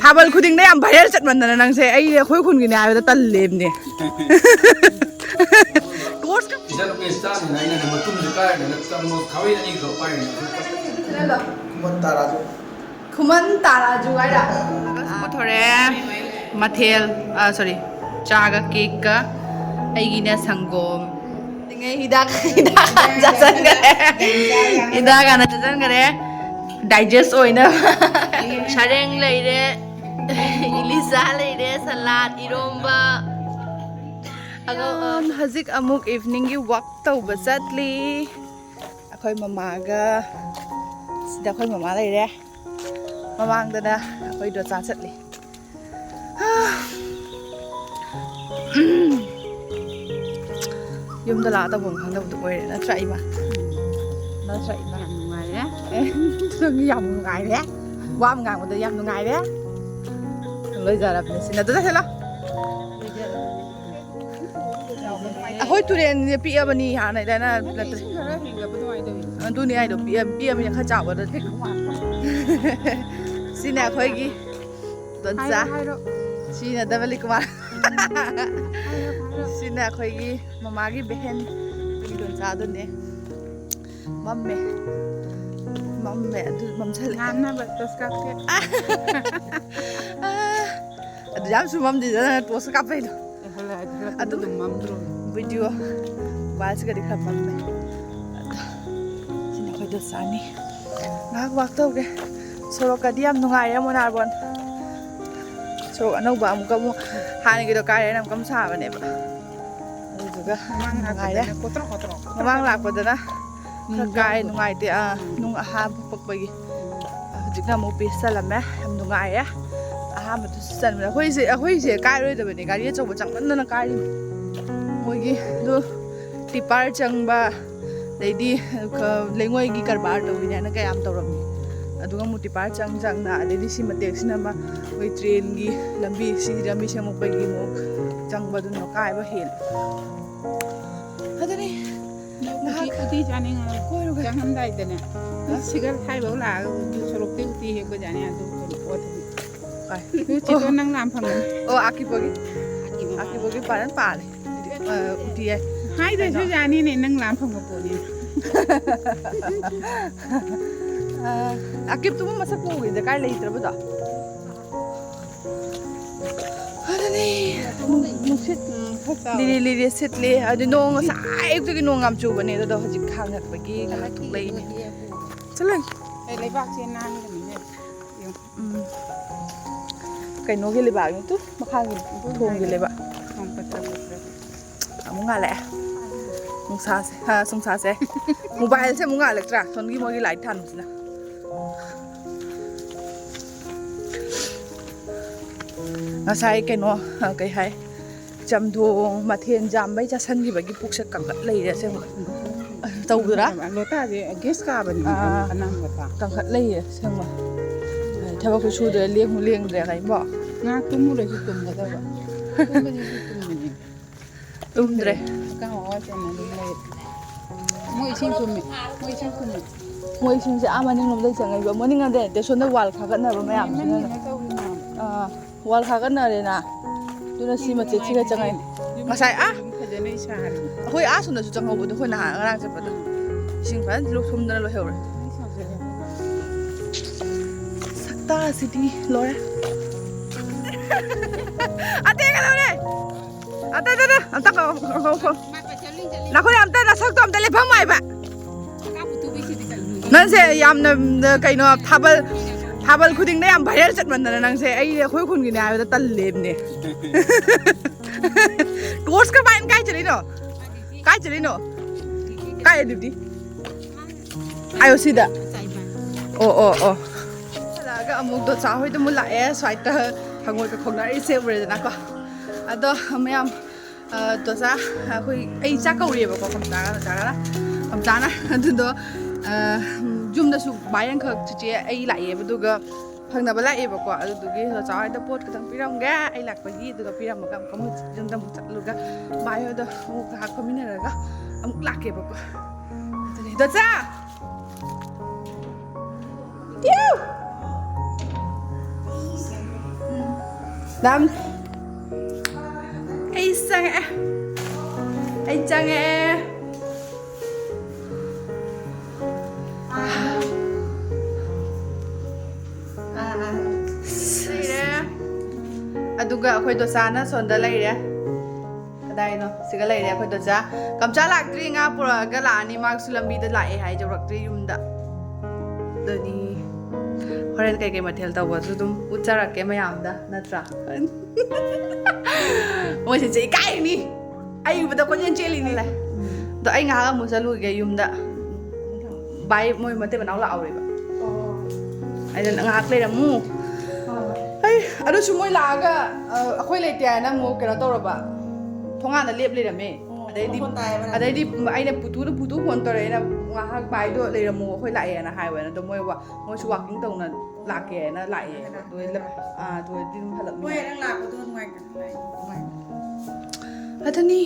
ꯊꯥꯕꯜ ꯈꯨꯗꯤꯡꯗ ꯌꯥꯝ ꯚꯥꯏꯔꯦꯜ ꯆꯠꯃꯟꯗꯅ ꯅꯪꯁꯦ ꯑꯩ ꯑꯩꯈꯣꯏ ꯈꯨꯟꯒꯤꯅꯦ ꯍꯥꯏꯕꯗ ꯇꯜꯂꯦꯕꯅꯦ ꯈꯨꯃꯟ ꯇꯥꯔꯥꯖꯨ ꯍꯥꯏꯔ ꯄꯨꯊꯣꯔꯛꯑꯦ ꯃꯊꯦꯜ ꯁꯣꯔꯤ ꯆꯥꯒ ꯀꯦꯛꯀ ꯑꯩꯒꯤꯅ ꯁꯪꯒꯣꯝ ꯍꯤꯗꯥꯛ ꯆꯥꯁꯟꯈꯔꯦ ꯍꯤꯗꯥꯛ ꯍꯥꯟꯅ ꯆꯥꯁꯟꯈꯔꯦ ꯗꯥꯏꯖꯦꯁ ꯑꯣꯏꯅ ꯁꯔꯦꯡ ꯂꯩꯔꯦ ꯏꯂꯤꯁꯥ ꯂꯩꯔꯦ ꯁꯂꯥꯗ ꯏꯔꯣꯝꯕ ꯍꯧꯖꯤꯛ ꯑꯃꯨꯛ ꯏꯚꯤꯅꯤꯡꯒꯤ ꯋꯥꯛ ꯇꯧꯕ ꯆꯠꯂꯤ ꯑꯩꯈꯣꯏ ꯃꯃꯥꯒ ꯁꯤꯗ ꯑꯩꯈꯣꯏ ꯃꯃꯥ ꯂꯩꯔꯦ ꯃꯃꯥꯡꯗꯅ ꯑꯩꯈꯣꯏ ꯗꯣꯆꯥ ꯆꯠꯂꯤ ꯌꯨꯝꯗ ꯂꯥꯛꯑ ꯇꯧꯐꯝ ꯈꯪꯗꯕꯗꯣ ꯑꯣꯏꯔꯦ ꯅꯠꯇ꯭ꯔꯥ ꯏꯃꯥ ꯅꯠꯇ꯭ꯔꯥ ꯏꯃꯥ ꯌꯥꯝ ꯅꯨꯡꯉꯥꯏꯔꯦ ꯅꯪ ꯌꯥꯝ ꯅꯨꯡꯉꯥꯏꯔꯦ ꯋꯥ ꯑꯃ ꯉꯥꯡꯕꯗ ꯌꯥꯝ ꯅꯨꯡꯉꯥꯏꯔꯦ ꯂꯣꯏꯖꯔꯕꯅꯦ ꯁꯤꯅ ꯑꯗꯨꯗ ꯍꯦꯜꯂꯣ ꯑꯩꯈꯣꯏ ꯇꯨꯔꯦꯟꯁꯦ ꯄꯤꯛꯑꯕꯅꯤ ꯍꯥꯟꯅꯗꯅ ꯑꯗꯨꯅꯤ ꯍꯥꯏꯗꯣ ꯄꯤꯛꯑꯕꯅꯤꯅ ꯈꯔ ꯆꯥꯎꯕꯗ ꯁꯤꯅ ꯑꯩꯈꯣꯏꯒꯤ ꯗꯣꯟꯆꯥ ꯁꯤꯅ ꯗꯕꯂꯤ ꯀꯨꯃꯥꯔ ꯁꯤꯅ ꯑꯩꯈꯣꯏꯒꯤ ꯃꯃꯥꯒꯤ ꯕꯦꯍꯦꯟ ꯑꯩꯈꯣꯏꯒꯤ ꯗꯣꯟꯆꯥꯗꯨꯅꯦ ꯃꯝꯃꯦ ꯑꯗꯨ ꯃꯝꯁꯜꯂꯦ ꯑꯗꯨ ꯌꯥꯝꯁꯨ ꯃꯝꯗꯦꯗꯅ ꯇꯣꯁ ꯀꯥꯞꯄꯩꯗꯣ ꯑꯗꯨꯝ ꯚꯤꯗꯤꯑꯣ ꯃꯣꯕꯥꯏꯜꯁꯤꯒꯗꯤ ꯈꯔ ꯃꯝꯃꯦ ꯑꯗꯣ ꯁꯤꯅ ꯑꯩꯈꯣꯏ ꯗꯣꯟꯆꯥꯅꯤ ꯉꯥꯏꯍꯥꯛ ꯋꯥꯛ ꯇꯧꯒꯦ ꯁꯣꯔꯣꯛꯀꯗꯤ ꯌꯥꯝ ꯅꯨꯡꯉꯥꯏꯔꯦ ꯃꯣꯅꯥꯔꯕꯣꯟ ꯁꯣꯔꯣꯛ ꯑꯅꯧꯕ ꯑꯃꯨꯛ ꯍꯥꯟꯅꯒꯤꯗꯣ ꯀꯥꯏꯔꯦꯅ ꯑꯃꯨꯛꯀ ꯁꯥꯕꯅꯦꯕ ꯑꯗꯨꯗꯨꯒ ꯅꯨꯡꯉꯥꯏꯔꯦ ꯃꯃꯥꯡ ꯂꯥꯛꯄꯗꯅ ꯈꯔ ꯀꯥꯏ ꯅꯨꯡꯉꯥꯏꯇꯦ ꯅꯨꯡ ꯑꯍꯥꯟꯕ ꯄꯛꯄꯒꯤ ꯍꯧꯖꯤꯛꯅ ꯑꯃꯨꯛ ꯄꯤꯁ ꯆꯜꯂꯝꯃꯦ ꯌꯥꯝ ꯅꯨꯡꯉꯥꯏꯔꯦ ꯑꯍꯥꯟꯕꯗꯨꯁꯨ ꯆꯟꯕꯅꯦ ꯑꯩꯈꯣꯏꯁꯦ ꯀꯥꯏꯔꯣꯏꯗꯕꯅꯦ ꯒꯥꯔꯤ ꯑꯆꯧꯕ ꯆꯪꯃꯟꯗꯅ ꯀꯥꯏꯔꯤꯅꯤ ꯃꯣꯏꯒꯤ ꯑꯗꯨ ꯇꯤꯄꯔ ꯆꯪꯕ ꯑꯗꯩꯗꯤ ꯂꯩꯉꯣꯏꯒꯤ ꯀꯔꯕꯥꯔ ꯇꯧꯋꯤꯅꯦꯅ ꯀꯌꯥꯝ ꯇꯧꯔꯝꯃꯤ ꯑꯗꯨꯒ ꯑꯃꯨꯛ ꯇꯤꯄꯔ ꯆꯪꯅ ꯑꯗꯩꯗꯤ ꯁꯤ ꯃꯇꯦꯛꯁꯤꯅ ꯑꯃ ꯑꯩꯈꯣꯏ ꯇ꯭ꯔꯦꯟꯒꯤ ꯂꯝꯕꯤ ꯁꯤꯒꯤ ꯂꯝꯕꯤ ꯁꯦꯝꯃꯛꯄꯒꯤ ꯑꯃꯨꯛ ꯆꯪꯕꯗꯨꯅ ꯀꯥꯏꯕ ꯍꯦꯜꯂꯦ ꯑꯗꯨꯅꯤ ꯎꯇꯤ ꯆꯥꯅꯤꯡꯉꯥꯏ ꯆꯪꯉꯝꯗꯥꯏꯗꯅꯦ ꯁꯤꯒꯔ ꯈꯥꯏꯕꯧ ꯂꯥꯛꯑꯒ ꯁꯣꯔꯣꯛꯇꯩ ꯎꯇꯤ ꯍꯦꯛꯄꯖꯥꯅꯤ ꯑꯗꯨ ꯎꯇꯤꯗꯣ ꯅꯪ ꯂꯥꯝ ꯐꯪꯒꯅꯤ ꯑꯣ ꯑꯀꯤꯕꯣꯒꯤ ꯄꯥꯔꯟ ꯄꯥꯜꯂꯦ ꯎꯇꯤ ꯌꯥꯏ ꯍꯥꯏꯗ꯭ꯔꯁꯨ ꯌꯥꯅꯤꯅꯦ ꯅꯪ ꯂꯥꯝ ꯐꯪꯕ ꯄꯣꯠꯅꯤ ꯑꯀꯤꯞꯇꯨꯕꯨ ꯃꯁꯛ ꯎꯈꯤꯗ ꯀꯥꯏ ꯂꯩꯇ꯭ꯔꯕꯗꯣ ꯑꯗꯨꯅꯤ ꯅꯨꯡꯁꯤꯠ ꯂꯤꯔꯤ ꯁꯤꯠꯂꯤ ꯑꯗꯨ ꯅꯣꯡ ꯉꯁꯥꯏ ꯑꯌꯨꯛꯇꯒꯤ ꯅꯣꯡ ꯌꯥꯝ ꯆꯨꯕꯅꯦ ꯑꯗꯨꯗꯣ ꯍꯧꯖꯤꯛ ꯈꯥꯡꯉꯛꯄꯒꯤ ꯉꯥꯏꯍꯥꯛ ꯊꯣꯛꯂꯛꯏꯅꯦ ꯆꯠꯂꯣ ꯂꯩꯕꯥꯛꯁꯦ ꯅꯥꯟꯒꯅꯤꯅꯦ ꯀꯩꯅꯣꯒꯤ ꯂꯩꯕꯥꯛꯅꯤ ꯇꯨ ꯃꯈꯥꯒꯤ ꯊꯣꯡꯒꯤ ꯂꯩꯕꯥꯛ ꯑꯃꯨꯛ ꯉꯥꯜꯂꯛꯑꯦ ꯅꯨꯡꯁꯥꯁꯦ ꯃꯣꯕꯥꯏꯜꯁꯦ ꯑꯃꯨꯛ ꯉꯥꯜꯂꯛꯇ꯭ꯔꯥ ꯁꯣꯝꯒꯤ ꯃꯣꯏꯒꯤ ꯂꯥꯏꯠ ꯊꯥꯟꯕꯁꯤꯅ ꯉꯁꯥꯏ ꯀꯩꯅꯣ ꯀꯩ ꯍꯥꯏ ꯆꯝꯊꯣꯡ ꯃꯊꯦꯜ ꯌꯥꯝꯕꯩ ꯆꯥꯁꯟꯈꯤꯕꯒꯤ ꯄꯨꯛꯁꯦ ꯀꯪꯈꯠ ꯂꯩꯔꯦ ꯑꯁꯦꯡꯕ ꯇꯧꯗ꯭ꯔꯥ ꯂꯣꯇꯥꯁꯦ ꯒꯦꯁ ꯀꯥꯕꯅꯤ ꯀꯪꯈꯠ ꯂꯩꯌꯦ ꯑꯁꯦꯡꯕ ꯊꯕꯛꯁꯨ ꯁꯨꯗ꯭ꯔꯦ ꯂꯦꯡꯁꯨ ꯂꯦꯡꯗ꯭ꯔꯦ ꯀꯩꯕꯣ ꯉꯥꯏꯍꯥꯛ ꯇꯨꯝꯃꯨꯔꯁꯨ ꯇꯨꯝꯒꯗꯕ ꯇꯨꯝꯕꯁꯤꯁꯨ ꯇꯨꯝꯕꯅꯤ ꯇꯨꯝꯗ꯭ꯔꯦ ꯃꯣꯏ ꯏꯁꯤꯡ ꯊꯨꯝꯃꯤ ꯃꯣꯏ ꯏꯁꯤꯡꯁꯦ ꯃꯅꯤꯡꯂꯣꯝꯗꯩ ꯆꯪꯉꯛꯏꯕ ꯃꯅꯤꯡꯂꯣꯝꯗ ꯅꯠꯇꯦ ꯁꯣꯝꯗ ꯋꯥꯜ ꯈꯥꯒꯠꯅꯕ ꯃꯌꯥꯝꯁꯤꯅꯅꯦ ꯋꯥꯜ ꯈꯥꯒꯠꯅꯔꯦꯅ ꯑꯗꯨꯅ ꯁꯤ ꯃꯆꯦꯠꯁꯤꯒ ꯆꯪꯉꯛꯏ ꯉꯁꯥꯏ ꯐꯖꯅ ꯁꯥꯔꯤ ꯑꯩꯈꯣꯏ ꯁꯣꯝꯗꯁꯨ ꯆꯪꯍꯧꯕꯗꯣ ꯑꯩꯈꯣꯏ ꯅꯍꯥꯟ ꯉꯔꯥꯡ ꯆꯠꯄꯗꯣ ꯏꯁꯤꯡ ꯐꯖꯅ ꯊꯨꯝꯗꯅ ꯂꯣꯏꯍꯧꯔꯦ ꯁꯛꯇꯥꯁꯤꯗꯤ ꯂꯣꯏꯔꯦ ꯅꯈꯣꯏ ꯑꯝꯇ ꯅꯁꯛꯇꯣ ꯑꯝꯇ ꯂꯦꯞꯐꯝ ꯍꯥꯏꯕ ꯅꯪꯁꯦ ꯌꯥꯝꯅ ꯀꯩꯅꯣ ꯊꯥꯕꯜ ꯈꯨꯗꯤꯡꯗ ꯌꯥꯝ ꯚꯥꯏꯔꯦꯜ ꯆꯠꯃꯟꯗꯅ ꯅꯪꯁꯦ ꯑꯩ ꯑꯩꯈꯣꯏ ꯈꯨꯟꯒꯤꯅꯦ ꯍꯥꯏꯕꯗ ꯇꯜꯂꯦꯕꯅꯦ ꯇꯣꯁꯀ ꯄꯥꯏꯅ ꯀꯥꯏ ꯆꯠꯂꯤꯅꯣ ꯀꯥꯏ ꯗ꯭ꯌꯨꯇꯤ ꯑꯌꯣ ꯁꯤꯗ ꯑꯣ ꯍꯜꯂꯛꯑꯒ ꯑꯃꯨꯛ ꯗꯣꯆꯥ ꯍꯣꯏꯗ ꯑꯃꯨꯛ ꯂꯥꯛꯑꯦ ꯁ꯭ꯋꯥꯏꯗ ꯍꯪꯉꯣꯏꯒ ꯈꯣꯡꯅꯔꯤꯁꯦ ꯎꯔꯦꯗꯅꯀꯣ ꯑꯗꯣ ꯃꯌꯥꯝ ꯗꯣꯆꯥ ꯑꯩꯈꯣꯏ ꯑꯩ ꯆꯥꯛ ꯀꯧꯔꯤꯑꯕꯀꯣ ꯀꯝꯆꯥꯅ ꯑꯗꯨꯗꯣ ꯌꯨꯝꯗꯁꯨ ꯚꯥꯏꯔꯦꯟꯈꯛ ꯆꯤꯆꯦ ꯑꯩ ꯂꯥꯛꯑꯦꯕ ꯑꯗꯨꯒ ꯐꯪꯅꯕ ꯂꯥꯛꯑꯦꯕꯀꯣ ꯑꯗꯨꯗꯨꯒꯤ ꯗꯣꯆꯥ ꯍꯣꯏꯗ ꯄꯣꯠ ꯈꯤꯇꯪ ꯄꯤꯔꯝꯒꯦ ꯑꯩ ꯂꯥꯛꯄꯒꯤ ꯑꯗꯨꯒ ꯄꯤꯔꯝꯃꯒ ꯑꯃꯨꯛ ꯌꯨꯝꯗ ꯑꯃꯨꯛ ꯆꯠꯂꯨꯒ ꯚꯥꯏ ꯍꯣꯏꯗ ꯑꯃꯨꯛ ꯉꯥꯏꯍꯥꯛ ꯐꯝꯃꯤꯟꯅꯔꯒ ꯑꯃꯨꯛ ꯂꯥꯛꯀꯦꯕꯀꯣ ꯑꯗꯨꯅꯤ ꯗꯣꯆꯥ Dam. Ay chang e. Ay chang e. Aduga akhoi to sana sonda laire kadai no siga laire akhoi to cha kamcha laktri nga pura ga la ni mak sulambi da lae hai jawraktri yumda dani horen kai kai mathel tawa su dum uchara ke mayam da natra mo se chei kai ni ai bada ko yen cheli ni la do ai nga ga mu sa lu ge yumda bai moi mate banau la aure ba ai dan nga hak le mu Hey, aduh semua laga, aku lihat dia na mau kena tahu apa, thongan ada lep lera me, ada di, aina putu hontor aina ngahak bai do lera mau aku lihat ya na highway na, do mau wa, mau su walking tahu na laki ya na laki ya, do lep, do di halap. Mau yang lak itu tuai kan, tuai. Ada ni,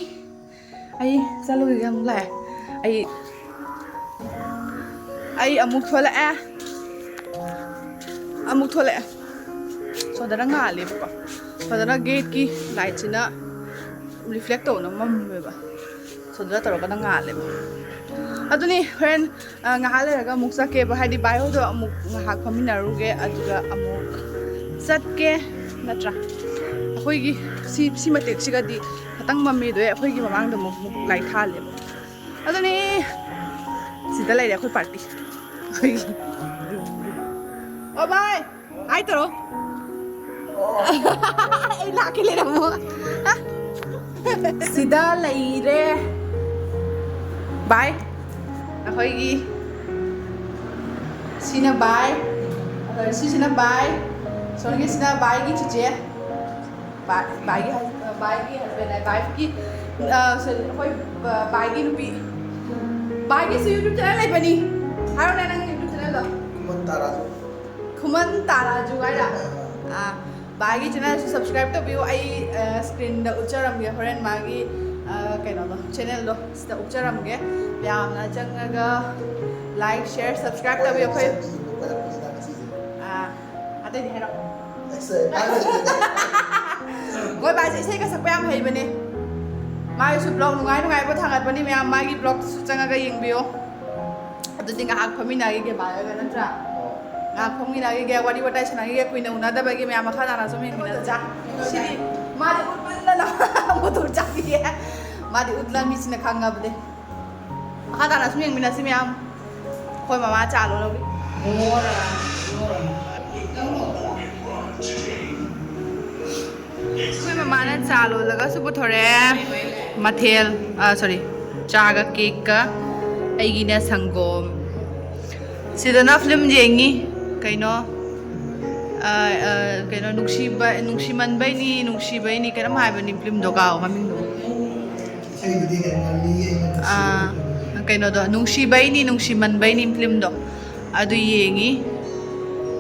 ay selalu yang mulai, ay amuk thola. So dara nga le ba so dara gate ki light sina reflect to na mam ba so dara taro ka nga le ba aduni friend nga hale ga muksa ke ba hadi bai ho do amuk nga hak paminaru ge aduga amuk sat ke natra akhoi gi si matek siga di khatang mammi do akhoi gi mamang da muk light ha le aduni sida lai akhoi party oh bye ai taro Ay laki le mo. Sida laire. Bye. Akhoi gi. Sina bye. Agar si sina bye. Songe sina bye gi chije. Bye gi husband ai bye gi akhoi bye gi nupi. Bye gi si YouTube channel lai bani. Haro na nang YouTube channel lo. Kuman Taraju ai da. Bagi channel subscribe to view ai screen da ucharam ge horen magi kaino do channel do sta ucharam ge yamna changaga like share subscribe to view khoi ate di hero goi ba sei ka sakpam hai bane mai su blog nungai ba thangat bani myam magi blog su changaga yengbiyo adu dinga hak phamina ge ba ga natra Kami lagi gaya wadi wadai senang gaya kuina unada bagi mama kan anak sumi mina cak sini madi utlan lah motor cak dia madi utlan misi nak hanga bade kan anak sumi mina simi am koi mama calo lagi koi mama na calo laga subuh thore mathel sorry caga cake ay gina sanggom sidana film jengi kaino nungsiman bai ni karam hai bani film doga maming do kaino do nungsiman bai ni film do adu yengi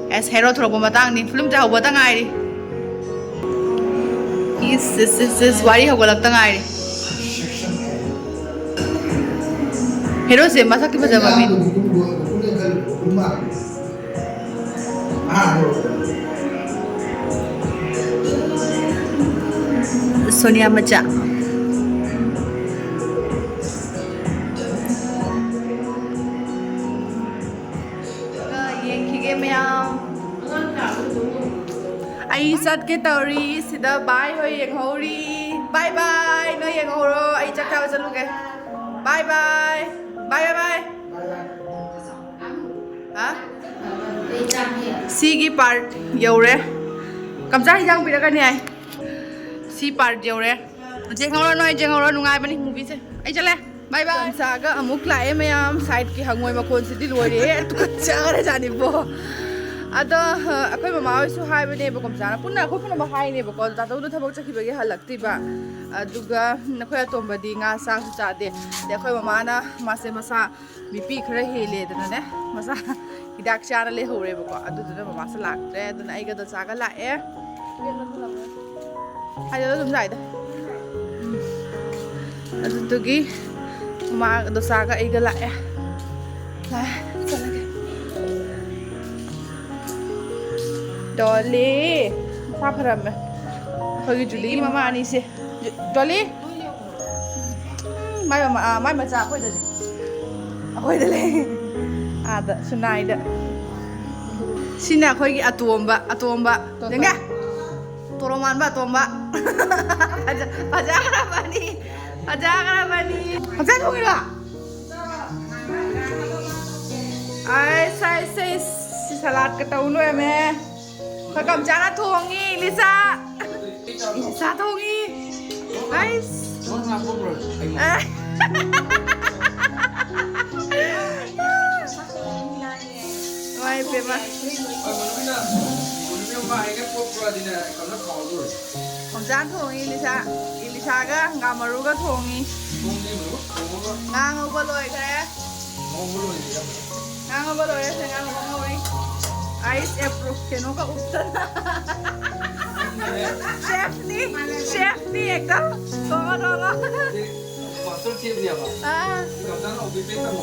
as hero throbo matang ni film ta hoba tang ai is wari hogolak tang ai hero se masak ki baja mami Sonia Macha ai sat ke tauri sida bye hoi yeng hori bye bye no yeng horo ai chak ta chalu ke bye bye bye bye ha Sigi part yaure kamcha hijang piraga ni ai si part yaure jengoro nungai bani movie se ai chale bye bye kamcha ga amuk lae mayam side ki hangoi makon se di lore tu kacha ra jani bo ado akhoi mama su hai bane ba kamcha na punna akhoi punna ba hai ne ba ko ta to thabak chakhi ba ge halakti ba aduga nakhoi atomba di nga sa su cha de akhoi mama na mase masa BP khara hele dana ne masa hidak chana le hore ba ko adu dana mama sa laktre dana ai ga da cha ga la e ai da dum sai da adu tugi mama do sa ga ai ga la e la chala ke Dolly sa pharam ꯑꯩꯈꯣꯏꯒꯤ ꯖꯨꯂꯤ ꯃꯃꯥ ꯑꯅꯤꯁꯦ ꯖꯣꯂꯤ ꯃꯥꯏ ꯃꯆꯥ ꯑꯩꯈꯣꯏꯗ ꯂꯩ ꯑꯥꯗ ꯁꯨꯅꯥꯏꯗ ꯁꯤꯅ ꯑꯩꯈꯣꯏꯒꯤ ꯑꯇꯣꯝꯕ ꯌꯦꯡꯒꯦ ꯇꯣꯔꯣ ꯃꯥꯟꯕ ꯑꯇꯣꯝꯕ ꯐꯖꯈ꯭ꯔꯕꯅꯤ ꯐꯖꯅ ꯊꯣꯡꯉꯤꯔꯣ ꯑꯩꯁ ꯁꯂꯥꯠꯀ ꯇꯧ ꯂꯣꯏꯔꯝꯃꯦ ꯑꯩꯈꯣꯏ ꯀꯝꯆꯥꯅ ꯊꯣꯡꯉꯤ ꯏꯂꯤꯁꯥ ꯊꯣꯡꯉꯤ Mai pema. Kamcha thongi Elisa ga ngamaru ga thongi. Ngang over loi khare. Ngang over loi se ngang ngoi. Ice approve keno ka uttan. Chef ni ekdam. Thonga. Master chef ni apa? Kamcha na obi peta mo.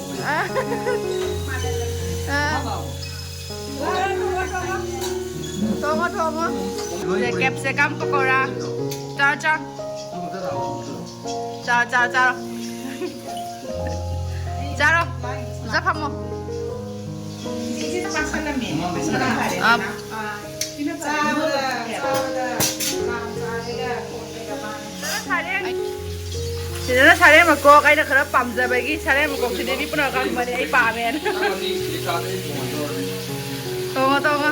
Tunggu. Capsicum pakora. Cara. Zap kamu. Sini chare makok, ay nakara pamza bagi chare makok sini di pernah kami mana ay pamen. Tunggu.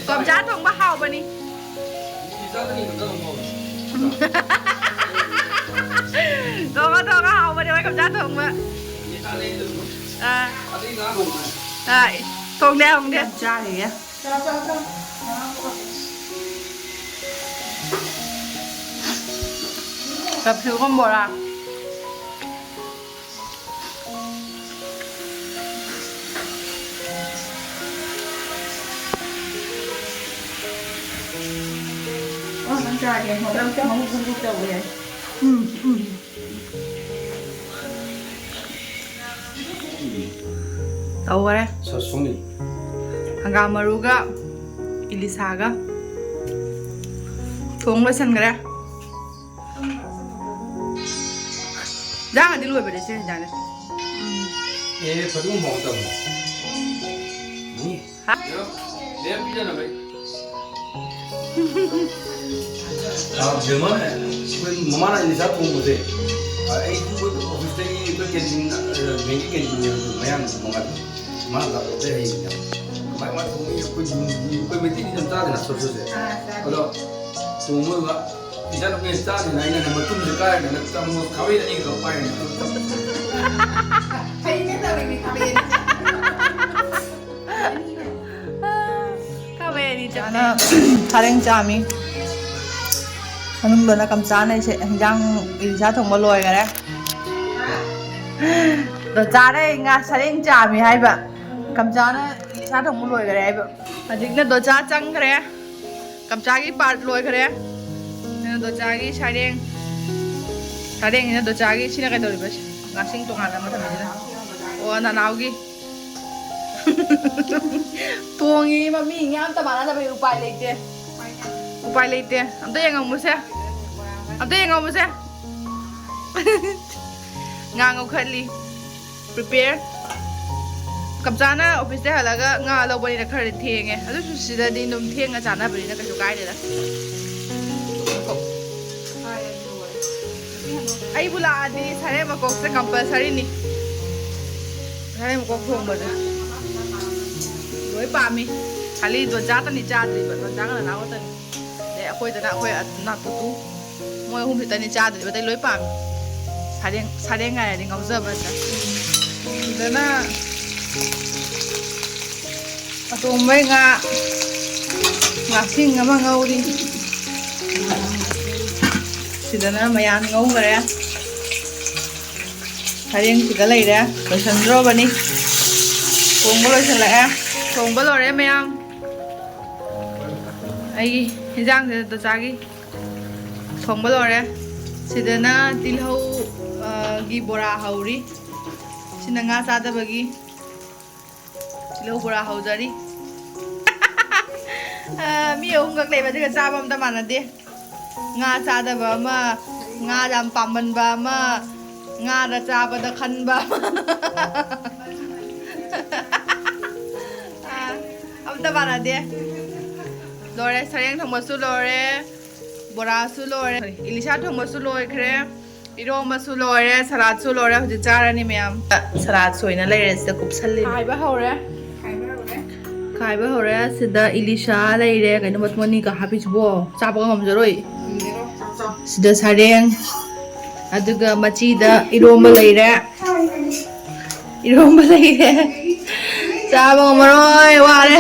Kamcha thong ba hao ba ni? Tunggu hao ba ni ay kamcha thong ba? Thong đeo. Cha thì á. Cặp thiếu con bò à? Con trai thì họ đâu không có trầu vậy. Tahu kan? Sasuni. Hanggang maruga, ilisaga. Thong lo sen kare. Jangan di luar berisi jangan. Padu mau tahu. Ni. Hah? Dia pijak nak baik. Gimana? Mama nak ini satu muzik. Itu office tadi itu canteen, main canteen yang tu, macam mana? Mana tak boleh ini. Macam tu ni, kau mesti di dalam tak ada sosial. Kalau semua bisa nak mensta ni, naik nak betul sekarang, nak kamu kawin ni kau pakai. Thấy cái tao mình kawin. Kawin ni jangan. Kareng jami. Anong doon na kamcha na hanggang Elisa thong maloy ka rin. Do chare nga sareng jami hai ba. Kamcha na Elisa thong maloy ka rin ba. Ajik na do cha chang ka rin. Kamcha ki part loy ka rin. Na do cha ki sareng na do cha ki sina kay do ba. Ngasing tungan na mata na. O nanaw gi. Tuongi mami ngam ta bana na ba upay late. Upay late. Amto yang ngomong saya. Ngang khali. Prepare. Kamcha na office te halaga nga lo bani na khari thenge. Adu sida di num thenga chana bani na ka kai de la. Ai bula adi sare makok se compulsory ni. Sare makok thong ba de. Loi pa mi. Khali do ja ta ni cha dri ba do ja na na wa ta ni. De akhoi ta na akhoi na tu tu. Moi hum hita ni cha de ba tai loi pa mi. Sareng ngai ni ngau za ba ta. Dana atong mai nga sing nga ngau ri. Sidana mayan ngau ga ya. Sareng sida lai ra. Loisan ro ba ni. Thong ba loisan la ya. Thong ba lo re mayam. Ai hinjang de ta cha gi. Thong ba lo re. Sidana tilhau gi bora hauri. Sina nga sa da bagi. Tilhau bora haujari. Mi ông ngak lei ba de cha bam ta mana de. nga chadaba ama nga jam pamanba ama nga da chabada khanba amta banade lore sareng thongmasu lore bora su lore ilisha thongmasu loikhre iroma su lore salad su lore hoji charani myam salad soina leire sida kupsalli khaiba hore khaiba hore sida ilisha leire kaino matmani ka habichbo chaba ngamjaroi sida sareng aduga machida iroma leire chaba ngamroi ware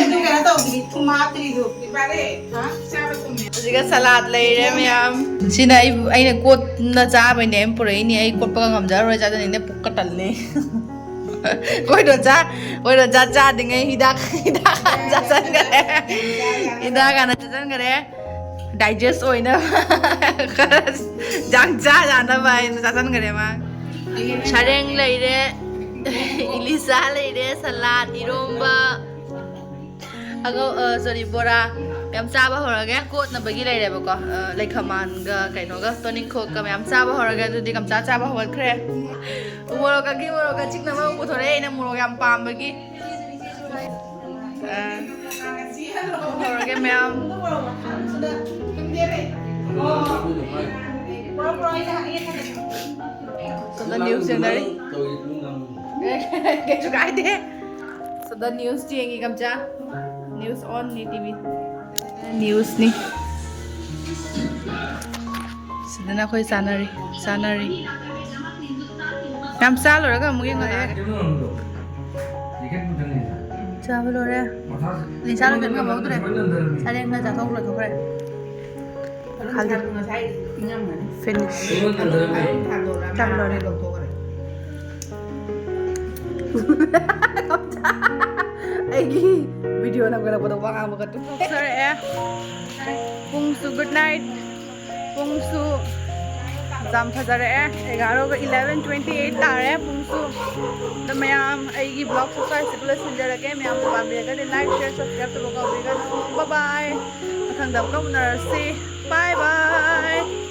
Jika salad leire myam sina aina kot na chaba ne empurei ni ai kot pa ngamjaroi cha ni ne pukka talle koi do cha dingai hidak ja san gare hidak ana ja san gare digest oina jang cha jana bai ja san gare ma sareng leire ilisa leire salad iromba ago sorry bora yam chaba horaga kot na bagi leire ba ko lekhaman ga kaino ga toning khok ka yam chaba horaga dudi kamcha chaba hol khre umoro ka ki moro ka chikna ma uthore ina moro yam pam bagi horaga myam so the news dari ke chukai de so the news chengi kamcha news on ni tv news ni sidana khoi sanari yam sa lo ga mugi ngada cha lo re ni sa lo ga ma mo dure sa re nga ja thok lo thok re khal finish cha lo re aigi video na gala pada wanga magatu sorry pungsu good night pungsu jam phajare 11:28 tare pungsu the mayam aigi blog subscribe sibla sinjara ke mayam pambe ga like share subscribe to go bye bye athang dam ka unar se bye bye